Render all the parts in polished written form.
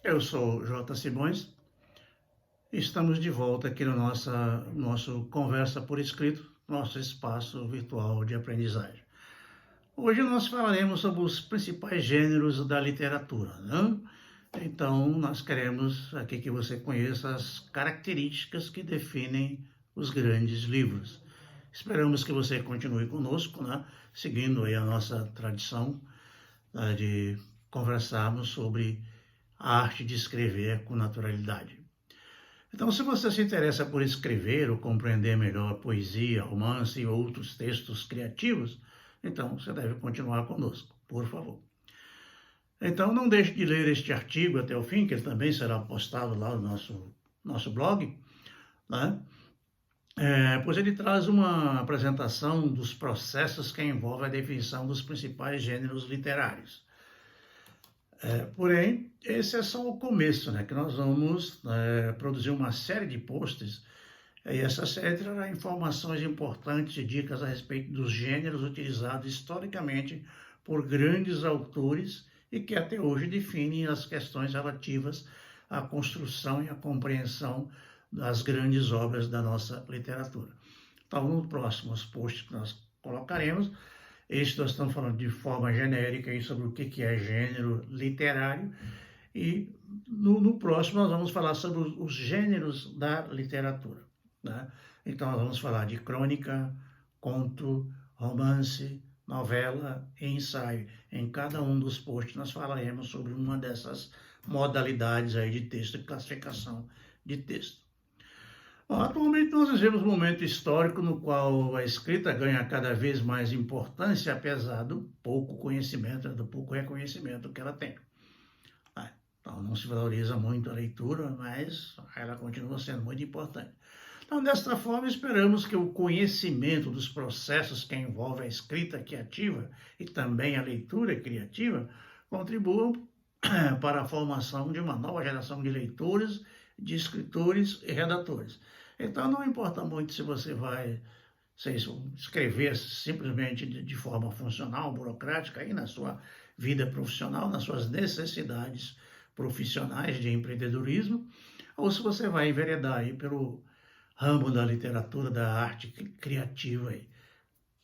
Eu sou J. Simões e estamos de volta aqui no nosso Conversa por Escrito, nosso espaço virtual de aprendizagem. Hoje nós falaremos sobre os principais gêneros da literatura, né? Então, nós queremos aqui que você conheça as características que definem os grandes livros. Esperamos que você continue conosco, né? Seguindo aí a nossa tradição, né, de conversarmos sobre a arte de escrever com naturalidade. Então, se você se interessa por escrever ou compreender melhor poesia, romance e outros textos criativos, então você deve continuar conosco, por favor. Então, não deixe de ler este artigo até o fim, que ele também será postado lá no nosso blog, né? Pois ele traz uma apresentação dos processos que envolvem a definição dos principais gêneros literários. Porém, esse é só o começo, né? Que nós vamos produzir uma série de posts, e essa série trará informações importantes e dicas a respeito dos gêneros utilizados historicamente por grandes autores e que até hoje definem as questões relativas à construção e à compreensão das grandes obras da nossa literatura. Então, nos próximos posts que nós colocaremos, nós estamos falando de forma genérica aí sobre o que é gênero literário, e no próximo nós vamos falar sobre os gêneros da literatura, né? Então nós vamos falar de crônica, conto, romance, novela e ensaio. Em cada um dos posts nós falaremos sobre uma dessas modalidades aí de texto e classificação de texto. Bom, atualmente nós vivemos um momento histórico no qual a escrita ganha cada vez mais importância, apesar do pouco conhecimento, do pouco reconhecimento que ela tem. Então não se valoriza muito a leitura, mas ela continua sendo muito importante. Então, desta forma, esperamos que o conhecimento dos processos que envolvem a escrita criativa e também a leitura criativa contribuam para a formação de uma nova geração de leitores, de escritores e redatores. Então, não importa muito se você vai escrever simplesmente de forma funcional, burocrática, aí na sua vida profissional, nas suas necessidades profissionais de empreendedorismo, ou se você vai enveredar aí pelo ramo da literatura, da arte criativa aí.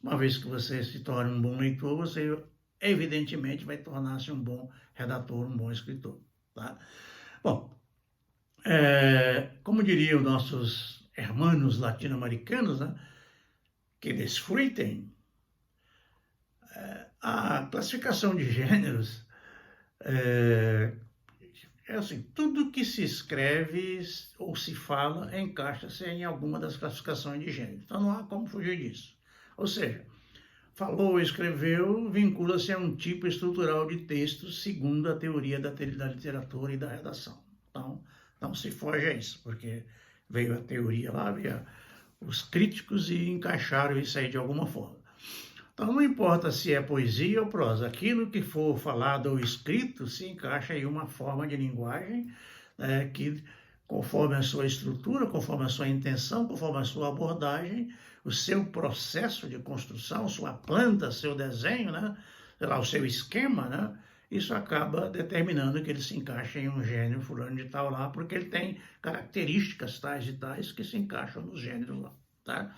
Uma vez que você se torne um bom leitor, você evidentemente vai tornar-se um bom redator, um bom escritor, tá? Bom, como diriam nossos hermanos latino-americanos, né, que desfrutem, a classificação de gêneros é assim, tudo que se escreve ou se fala encaixa-se em alguma das classificações de gênero. Então não há como fugir disso. Ou seja, falou, escreveu, vincula-se a um tipo estrutural de texto segundo a teoria da literatura e da redação. Então, não se foge a isso, porque veio a teoria lá, veio os críticos e encaixaram isso aí de alguma forma. Então, não importa se é poesia ou prosa, aquilo que for falado ou escrito se encaixa em uma forma de linguagem que, conforme a sua estrutura, conforme a sua intenção, conforme a sua abordagem, o seu processo de construção, sua planta, seu desenho, né, sei lá, o seu esquema, né, isso acaba determinando que ele se encaixa em um gênero fulano de tal lá, porque ele tem características tais e tais que se encaixam nos gêneros lá, tá?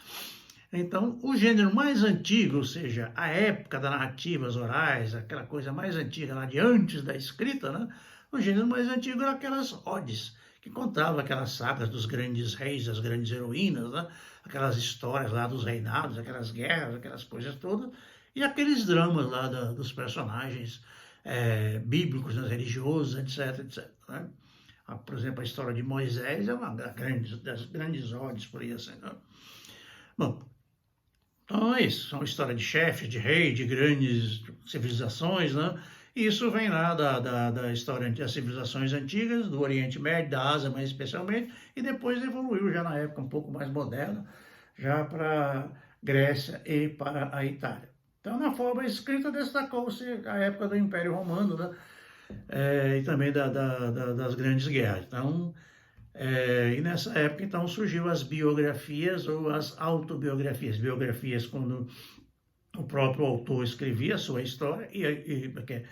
Então, o gênero mais antigo, ou seja, a época das narrativas orais, aquela coisa mais antiga lá de antes da escrita, né? O gênero mais antigo era aquelas odes, que contavam aquelas sagas dos grandes reis, das grandes heroínas, né? Aquelas histórias lá dos reinados, aquelas guerras, aquelas coisas todas, e aqueles dramas lá dos personagens bíblicos, né? Religiosos, etc, etc, né? Por exemplo, a história de Moisés é uma das grandes odes, por aí assim, né? Bom, então é isso, são histórias de chefes, de reis, de grandes civilizações, né? E isso vem lá da história das civilizações antigas, do Oriente Médio, da Ásia mais especialmente, e depois evoluiu já na época um pouco mais moderna, já para a Grécia e para a Itália. Então, na forma escrita, destacou-se a época do Império Romano, né? E também das grandes guerras. Então, e nessa época, então, surgiu as biografias ou as autobiografias. Biografias quando o próprio autor escrevia a sua história, porque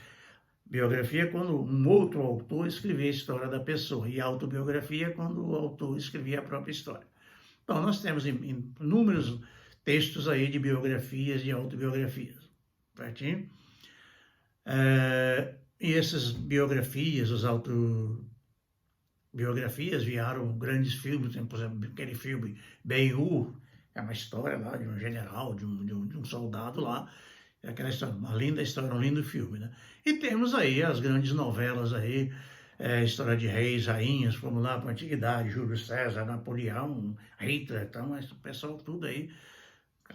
Biografia é quando um outro autor escrevia a história da pessoa, e autobiografia é quando o autor escrevia a própria história. Então, nós temos inúmeros textos aí de biografias e autobiografias, certinho? E essas biografias, as autobiografias viraram grandes filmes, por exemplo, aquele filme Ben-Hur, é uma história lá de um general, de um soldado lá, é aquela história, uma linda história, um lindo filme, né? E temos aí as grandes novelas aí, história de reis, rainhas, vamos lá para a antiguidade, Júlio César, Napoleão, Hitler, então, o pessoal tudo aí,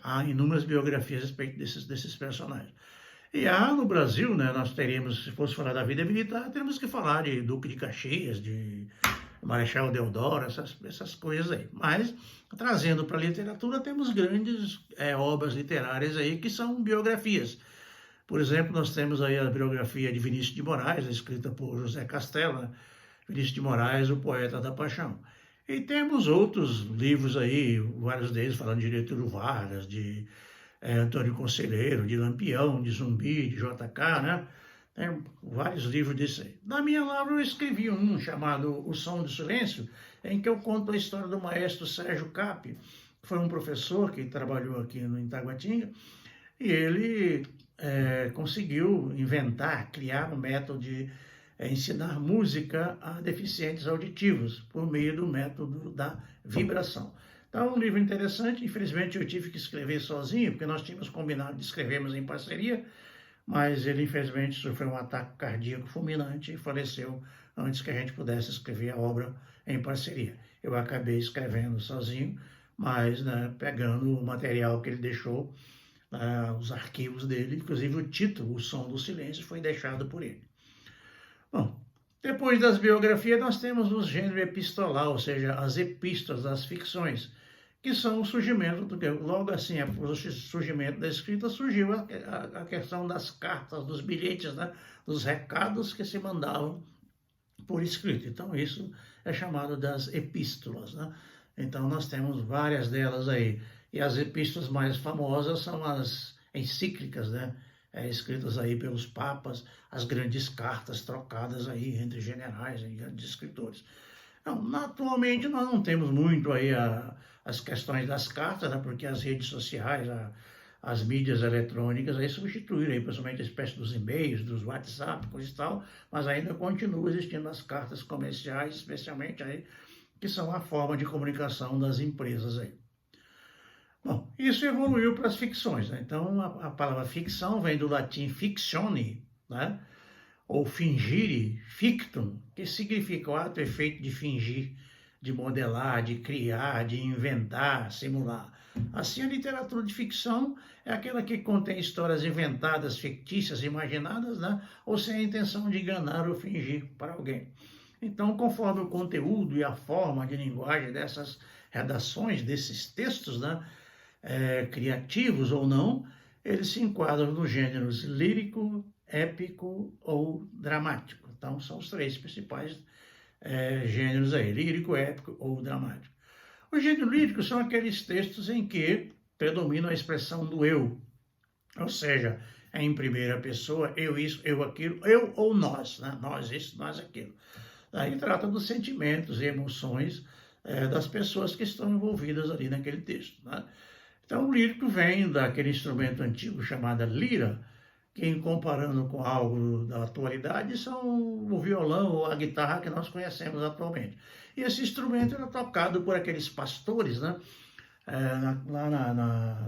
há inúmeras biografias a respeito desses personagens. E há no Brasil, né, nós teríamos, se fosse falar da vida militar, teríamos que falar de Duque de Caxias, de Marechal Deodoro, essas coisas aí. Mas, trazendo para a literatura, temos grandes obras literárias aí que são biografias. Por exemplo, nós temos aí a biografia de Vinícius de Moraes, escrita por José Castella, Vinícius de Moraes, o poeta da paixão. E temos outros livros aí, vários deles falando de Getúlio Vargas, de Antônio Conselheiro, de Lampião, de Zumbi, de JK, né? Tem vários livros disso aí. Na minha lavra eu escrevi um chamado O Som do Silêncio, em que eu conto a história do maestro Sérgio Cap, que foi um professor que trabalhou aqui no Itaguatinga, e ele conseguiu inventar, criar um método de ensinar música a deficientes auditivos, por meio do método da vibração. Então, é um livro interessante. Infelizmente, eu tive que escrever sozinho, porque nós tínhamos combinado de escrevermos em parceria, mas ele, infelizmente, sofreu um ataque cardíaco fulminante e faleceu antes que a gente pudesse escrever a obra em parceria. Eu acabei escrevendo sozinho, mas né, pegando o material que ele deixou, os arquivos dele, inclusive o título, O Som do Silêncio, foi deixado por ele. Bom, depois das biografias, nós temos o gênero epistolar, ou seja, as epístolas, as ficções, que são o surgimento, logo assim, após o surgimento da escrita, surgiu a questão das cartas, dos bilhetes, né, dos recados que se mandavam por escrito. Então, isso é chamado das epístolas, né? Então, nós temos várias delas aí. E as epístolas mais famosas são as encíclicas, né? Escritas aí pelos papas, as grandes cartas trocadas aí entre generais e grandes escritores. Então, atualmente nós não temos muito aí as questões das cartas, né? Porque as redes sociais, as mídias eletrônicas aí substituíram aí, principalmente a espécie dos e-mails, dos WhatsApp, coisa e tal, mas ainda continua existindo as cartas comerciais, especialmente aí, que são a forma de comunicação das empresas aí. Bom, isso evoluiu para as ficções, né? Então, a palavra ficção vem do latim fictione, né? Ou fingire, fictum, que significa o ato e efeito de fingir, de modelar, de criar, de inventar, simular. Assim, a literatura de ficção é aquela que contém histórias inventadas, fictícias, imaginadas, né? Ou sem a intenção de enganar ou fingir para alguém. Então, conforme o conteúdo e a forma de linguagem dessas redações, desses textos, né? Criativos ou não, eles se enquadram nos gêneros lírico, épico ou dramático. Então, são os três principais gêneros aí, lírico, épico ou dramático. Os gêneros líricos são aqueles textos em que predomina a expressão do eu, ou seja, é em primeira pessoa, eu isso, eu aquilo, eu ou nós, né? Nós isso, nós aquilo. Aí trata dos sentimentos e emoções das pessoas que estão envolvidas ali naquele texto, né? Então, o lírico vem daquele instrumento antigo chamado lira, que, comparando com algo da atualidade, são o violão ou a guitarra que nós conhecemos atualmente. E esse instrumento era tocado por aqueles pastores, né? Lá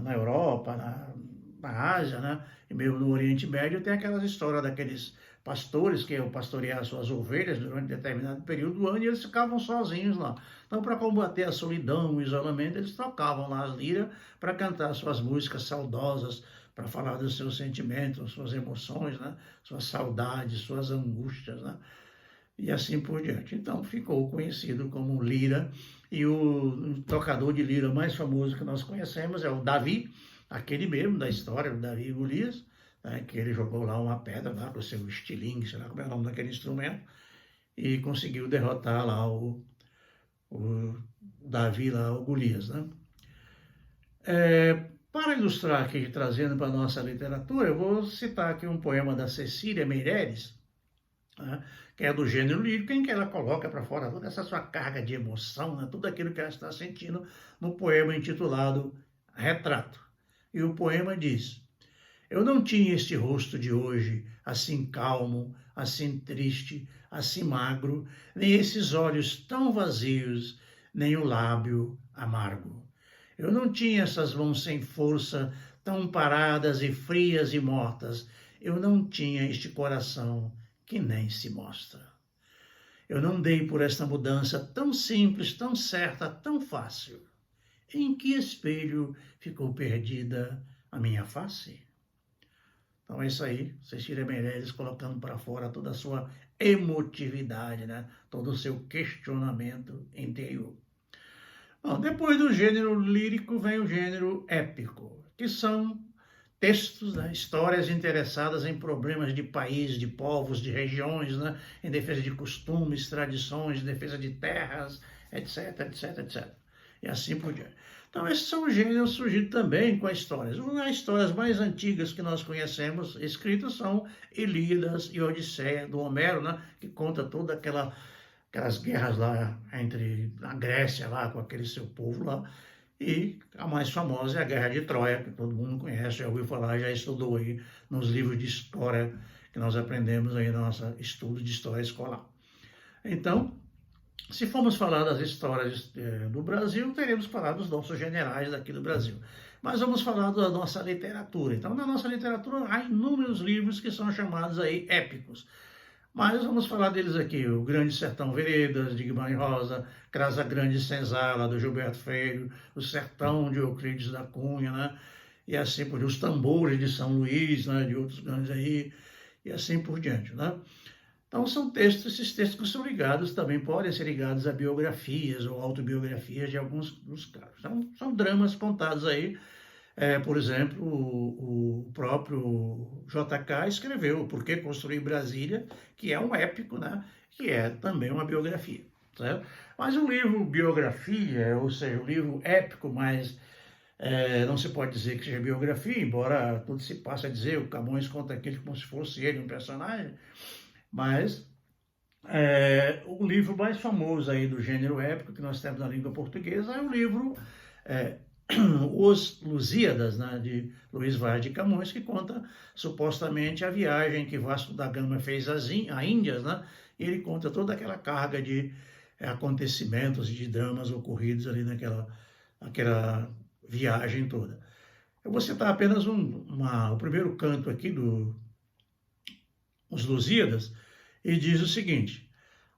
na Europa, na Ásia, né? E mesmo no Oriente Médio, tem aquelas histórias daqueles pastores que iam pastorear suas ovelhas durante determinado período do ano e eles ficavam sozinhos lá. Então, para combater a solidão, o isolamento, eles tocavam lá as liras para cantar suas músicas saudosas, para falar dos seus sentimentos, suas emoções, né? Suas saudades, suas angústias, né? E assim por diante. Então, ficou conhecido como lira, e o tocador de lira mais famoso que nós conhecemos é o Davi, aquele mesmo da história, o Davi e Golias, né, que ele jogou lá uma pedra lá com o seu estilingue, sei lá como é o nome daquele instrumento, e conseguiu derrotar lá o Davi, lá, o Golias, né? Para ilustrar aqui, trazendo para a nossa literatura, eu vou citar aqui um poema da Cecília Meirelles, né, que é do gênero lírico, em que ela coloca para fora toda essa sua carga de emoção, né, tudo aquilo que ela está sentindo no poema intitulado Retrato. E o poema diz: eu não tinha este rosto de hoje, assim calmo, assim triste, assim magro, nem esses olhos tão vazios, nem o lábio amargo. Eu não tinha essas mãos sem força, tão paradas e frias e mortas. Eu não tinha este coração que nem se mostra. Eu não dei por esta mudança tão simples, tão certa, tão fácil. Em que espelho ficou perdida a minha face? Então é isso aí, Cecília Meirelles colocando para fora toda a sua emotividade, né? Todo o seu questionamento interior. Bom, depois do gênero lírico vem o gênero épico, que são textos, né? Histórias interessadas em problemas de país, de povos, de regiões, né? Em defesa de costumes, tradições, defesa de terras, etc, etc, etc. E assim por diante. Então, esses são os gêneros surgidos também com as histórias. As histórias mais antigas que nós conhecemos escritas são Ilíadas e Odisseia, do Homero, né? Que conta toda aquelas guerras lá entre a Grécia, lá com aquele seu povo lá. E a mais famosa é a Guerra de Troia, que todo mundo conhece, já ouviu falar, já estudou aí nos livros de história que nós aprendemos aí no nosso estudo de história escolar. Então, se formos falar das histórias do Brasil, teremos que falar dos nossos generais daqui do Brasil. Mas vamos falar da nossa literatura. Então, na nossa literatura, há inúmeros livros que são chamados aí épicos. Mas vamos falar deles aqui: o Grande Sertão Veredas, de Guimarães Rosa, Casa Grande e Senzala, do Gilberto Freire, o Sertão, de Euclides da Cunha, né? E assim por diante, os Tambores de São Luís, né? De outros grandes aí, e assim por diante, né? Então são textos, esses textos que são ligados, também podem ser ligados a biografias ou autobiografias de alguns dos casos. Então são dramas contados aí. Por exemplo, o próprio JK escreveu Por que Construir Brasília, que é um épico, né? Que é também uma biografia. Certo? Mas o livro biografia, ou seja, o livro épico, mas não se pode dizer que seja biografia, embora tudo se passe a dizer, o Camões conta aquilo como se fosse ele um personagem, mas o livro mais famoso aí do gênero épico que nós temos na língua portuguesa é o livro Os Lusíadas, né, de Luís Vaz de Camões, que conta supostamente a viagem que Vasco da Gama fez às Índias, né, e ele conta toda aquela carga de acontecimentos, de dramas ocorridos ali naquela viagem toda. Eu vou citar apenas o primeiro canto aqui Os Lusíadas, e diz o seguinte: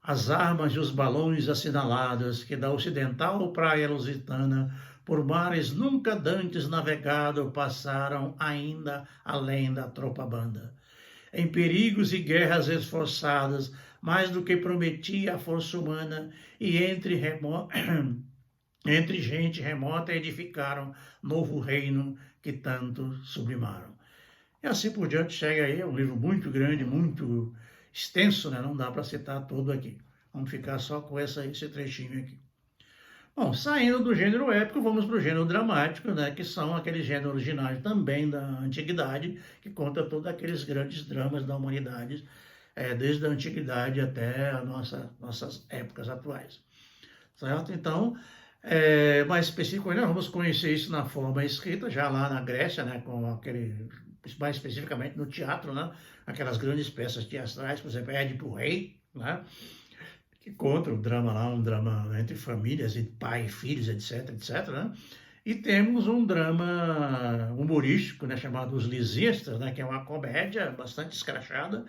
as armas e os balões assinaladas que da ocidental praia lusitana por mares nunca dantes navegado passaram ainda além da tropa banda. Em perigos e guerras esforçadas, mais do que prometia a força humana, e entre gente remota edificaram novo reino que tanto sublimaram. E assim por diante chega aí, é um livro muito grande, muito extenso, né? Não dá para citar todo aqui. Vamos ficar só com esse trechinho aqui. Bom, saindo do gênero épico, vamos para o gênero dramático, né? Que são aqueles gêneros originais também da antiguidade, que conta todos aqueles grandes dramas da humanidade, desde a antiguidade até as nossas épocas atuais. Certo? Então, mais específico, nós vamos conhecer isso na forma escrita, já lá na Grécia, né? Com mais especificamente no teatro, né? Aquelas grandes peças teatrais, por exemplo, Édipo Rei, né? Que conta o drama lá, um drama entre famílias, entre pai e filhos, etc, etc, né? E temos um drama humorístico, né, chamado Os Lisistas, né, que é uma comédia bastante escrachada,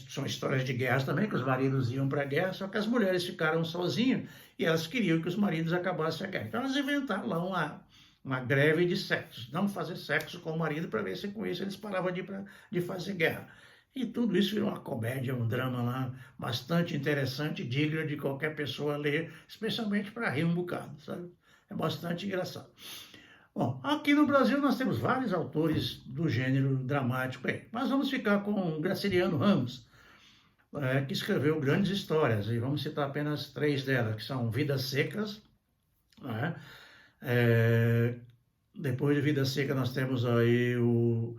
são histórias de guerras também, que os maridos iam para a guerra, só que as mulheres ficaram sozinhas e elas queriam que os maridos acabassem a guerra. Então elas inventaram lá uma greve de sexo, não fazer sexo com o marido para ver se com isso eles paravam de fazer guerra. E tudo isso virou uma comédia, um drama lá bastante interessante, digno de qualquer pessoa ler, especialmente para rir um bocado, sabe? É bastante engraçado. Bom, aqui no Brasil nós temos vários autores do gênero dramático aí, mas vamos ficar com Graciliano Ramos, que escreveu grandes histórias, e vamos citar apenas 3 delas, que são Vidas Secas, né? Depois de Vidas Secas nós temos aí o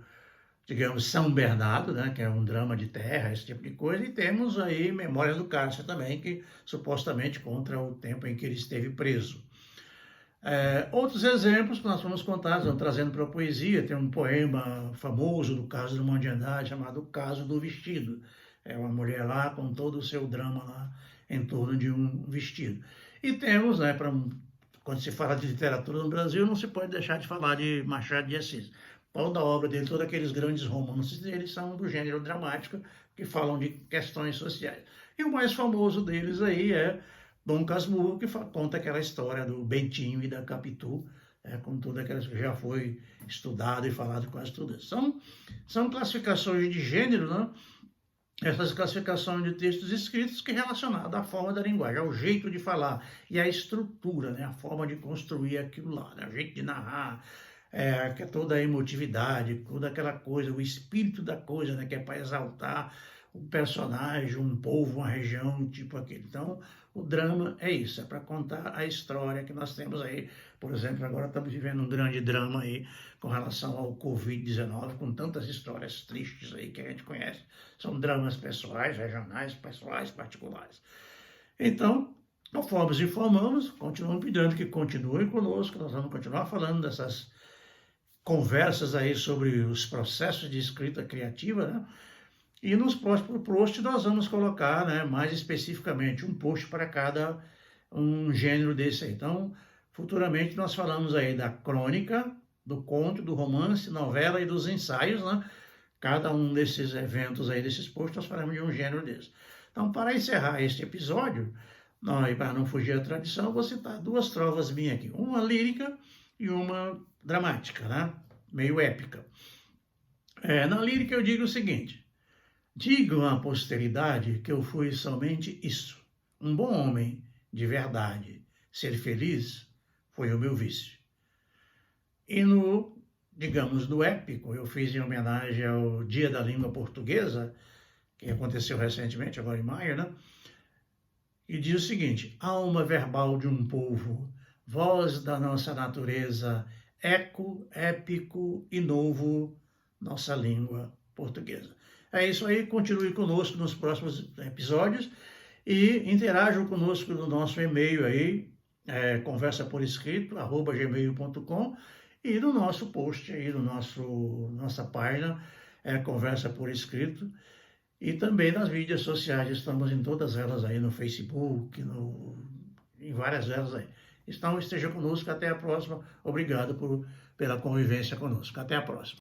digamos, São Bernardo, né, que é um drama de terra, esse tipo de coisa, e temos aí Memórias do Cárcere também, que supostamente conta o tempo em que ele esteve preso. Outros exemplos que nós vamos contar, vamos trazendo para a poesia, tem um poema famoso do Carlos Drummond de Andrade chamado O Caso do Vestido. É uma mulher lá com todo o seu drama lá em torno de um vestido. E temos, né, quando se fala de literatura no Brasil, não se pode deixar de falar de Machado de Assis. Toda a obra dele, todos aqueles grandes romances dele são do gênero dramático, que falam de questões sociais. E o mais famoso deles aí é Dom Casmurro, que conta aquela história do Bentinho e da Capitu, com toda aquela que já foi estudado e falado quase tudo. São classificações de gênero, né? Essas classificações de textos escritos que é relacionada à forma da linguagem, ao jeito de falar e à estrutura, né? A forma de construir aquilo lá, né? O jeito de narrar, toda a emotividade, toda aquela coisa, o espírito da coisa, né? Que é para exaltar um personagem, um povo, uma região, tipo aquele. Então, o drama é isso, é para contar a história que nós temos aí. Por exemplo, agora estamos vivendo um grande drama aí com relação ao Covid-19, com tantas histórias tristes aí que a gente conhece. São dramas pessoais, regionais, pessoais, particulares. Então, conforme nos informamos, continuamos pedindo que continuem conosco, nós vamos continuar falando dessas conversas aí sobre os processos de escrita criativa, né? E nos próximos posts nós vamos colocar, né, mais especificamente um post para cada um gênero desse aí. Então, futuramente nós falamos aí da crônica, do conto, do romance, novela e dos ensaios, né? Cada um desses eventos aí, desses posts, nós falamos de um gênero desse. Então, para encerrar este episódio, e para não fugir da tradição, eu vou citar duas trovas minhas aqui. Uma lírica e uma dramática, né? Meio épica. Na lírica eu digo o seguinte: digam à posteridade que eu fui somente isso, um bom homem de verdade. Ser feliz foi o meu vício. E digamos, no épico, eu fiz em homenagem ao Dia da Língua Portuguesa, que aconteceu recentemente, agora em maio, né? E diz o seguinte: alma verbal de um povo, voz da nossa natureza, eco, épico e novo, nossa língua portuguesa. É isso aí, continue conosco nos próximos episódios e interajam conosco no nosso e-mail aí, conversaporescrito@gmail.com, e no nosso post aí, nossa página, Conversa por Escrito, e também nas mídias sociais, estamos em todas elas aí, no Facebook, em várias delas aí. Então, esteja conosco, até a próxima. Obrigado pela convivência conosco. Até a próxima.